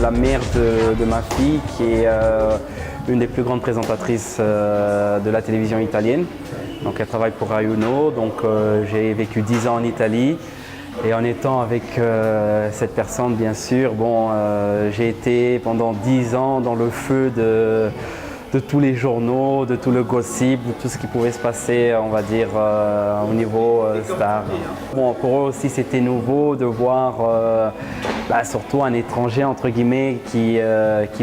la mère de ma fille qui est une des plus grandes présentatrices de la télévision italienne. Donc elle travaille pour Rai Uno, donc j'ai vécu 10 ans en Italie. Et en étant avec cette personne, bien sûr, bon, j'ai été pendant 10 ans dans le feu de tous les journaux, de tout le gossip, de tout ce qui pouvait se passer, on va dire, au niveau star. Bon, pour eux aussi, c'était nouveau de voir surtout un étranger, entre guillemets, qui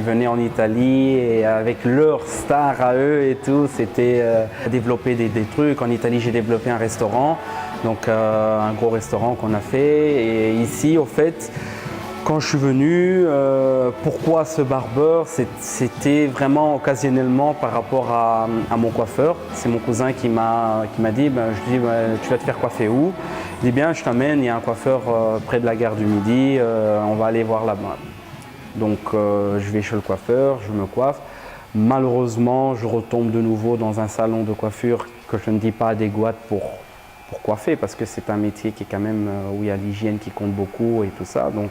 venait en Italie et avec leur star à eux et tout, c'était développer des trucs. En Italie, j'ai développé un restaurant, donc un gros restaurant qu'on a fait. Et ici, au fait, quand je suis venu, pourquoi ce barbeur? C'était vraiment occasionnellement par rapport à mon coiffeur. C'est mon cousin qui m'a dit, je dis, tu vas te faire coiffer où? Il dit, bien, je t'amène, il y a un coiffeur près de la gare du Midi, on va aller voir là-bas. Donc je vais chez le coiffeur, je me coiffe. Malheureusement, je retombe de nouveau dans un salon de coiffure que je ne dis pas adéquat pour coiffer, parce que c'est un métier qui est quand même où il y a l'hygiène qui compte beaucoup et tout ça. Donc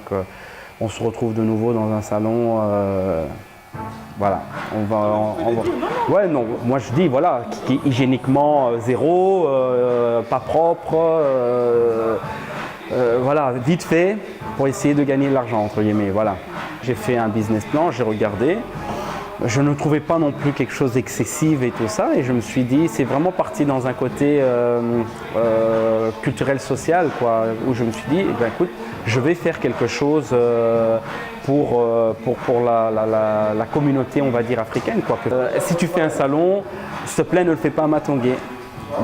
on se retrouve de nouveau dans un salon, voilà. Ouais, non, moi je dis, voilà, qui est hygiéniquement zéro, pas propre, voilà, vite fait pour essayer de gagner de l'argent, entre guillemets, voilà. J'ai fait un business plan, j'ai regardé. Je ne trouvais pas non plus quelque chose d'excessif et tout ça, et je me suis dit, c'est vraiment parti dans un côté culturel, social, quoi, où je me suis dit, eh bien, écoute, je vais faire quelque chose pour la communauté, on va dire, africaine, quoi. Si tu fais un salon, s'il te plaît, ne le fais pas à Matongué.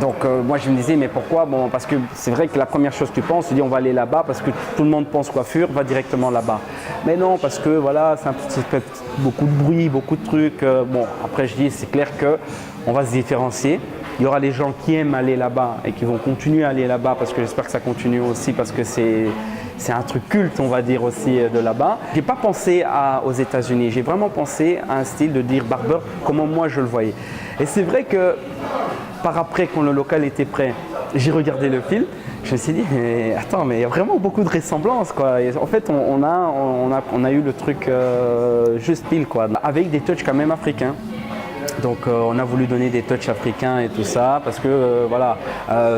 Donc moi je me disais, mais pourquoi? Bon, parce que c'est vrai que la première chose que tu penses, tu dis on va aller là-bas parce que tout le monde pense coiffure, va directement là-bas. Mais non, parce que voilà, ça fait beaucoup de bruit, beaucoup de trucs. Bon, après je dis, c'est clair qu'on va se différencier. Il y aura les gens qui aiment aller là-bas et qui vont continuer à aller là-bas, parce que j'espère que ça continue aussi, parce que c'est un truc culte, on va dire, aussi de là-bas. Je n'ai pas pensé aux États-Unis, j'ai vraiment pensé à un style de dire barber, comment moi je le voyais. Et c'est vrai que par après, quand le local était prêt, j'ai regardé le film, je me suis dit, mais attends, mais il y a vraiment beaucoup de ressemblances, quoi. Et en fait, on a eu le truc juste pile, quoi, avec des touches quand même africains. Donc on a voulu donner des touches africains et tout ça, parce que voilà,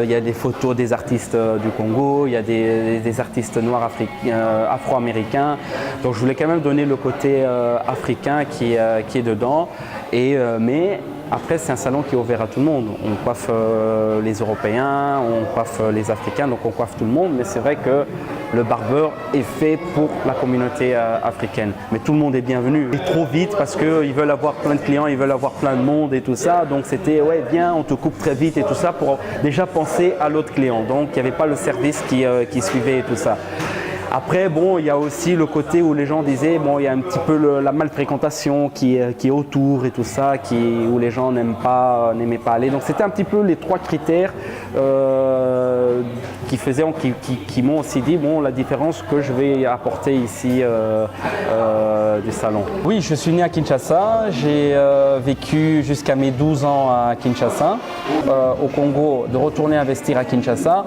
il y a des photos des artistes du Congo, il y a des artistes noirs afro-américains. Donc je voulais quand même donner le côté africain qui est dedans. Mais après, c'est un salon qui est ouvert à tout le monde. On coiffe les Européens, on coiffe les Africains, donc on coiffe tout le monde. Mais c'est vrai que le barbeur est fait pour la communauté africaine. Mais tout le monde est bienvenu. Et trop vite parce qu'ils veulent avoir plein de clients, ils veulent avoir plein de monde et tout ça. Donc c'était, ouais, viens, on te coupe très vite et tout ça pour déjà penser à l'autre client. Donc il n'y avait pas le service qui suivait et tout ça. Après, bon, il y a aussi le côté où les gens disaient, bon, il y a un petit peu la malfréquentation qui est autour et tout ça, où les gens n'aimaient pas aller. Donc c'était un petit peu les trois critères qui m'ont aussi dit, bon, la différence que je vais apporter ici du salon. Oui, je suis né à Kinshasa, j'ai vécu jusqu'à mes 12 ans à Kinshasa, au Congo, de retourner investir à Kinshasa,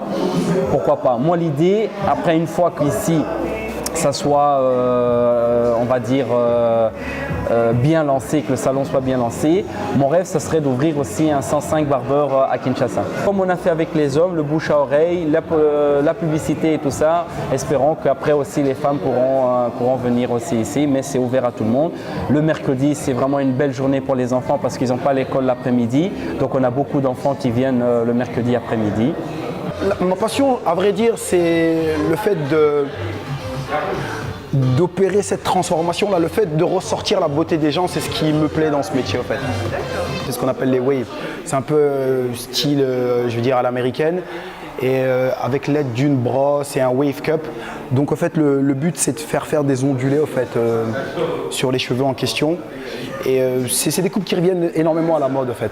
pourquoi pas. Moi, l'idée, après une fois qu'ici, ça soit, on va dire, bien lancé, que le salon soit bien lancé. Mon rêve, ce serait d'ouvrir aussi un 105 barbeurs à Kinshasa. Comme on a fait avec les hommes, le bouche à oreille, la publicité et tout ça, espérons qu'après aussi les femmes pourront venir aussi ici, mais c'est ouvert à tout le monde. Le mercredi, c'est vraiment une belle journée pour les enfants parce qu'ils n'ont pas l'école l'après-midi, donc on a beaucoup d'enfants qui viennent le mercredi après-midi. Ma passion, à vrai dire, c'est le fait d'opérer cette transformation-là, le fait de ressortir la beauté des gens, c'est ce qui me plaît dans ce métier en fait. C'est ce qu'on appelle les waves. C'est un peu style, je veux dire, à l'américaine, et avec l'aide d'une brosse et un wave cup. Donc en fait, le but, c'est de faire des ondulés en fait, sur les cheveux en question. Et c'est des coupes qui reviennent énormément à la mode en fait.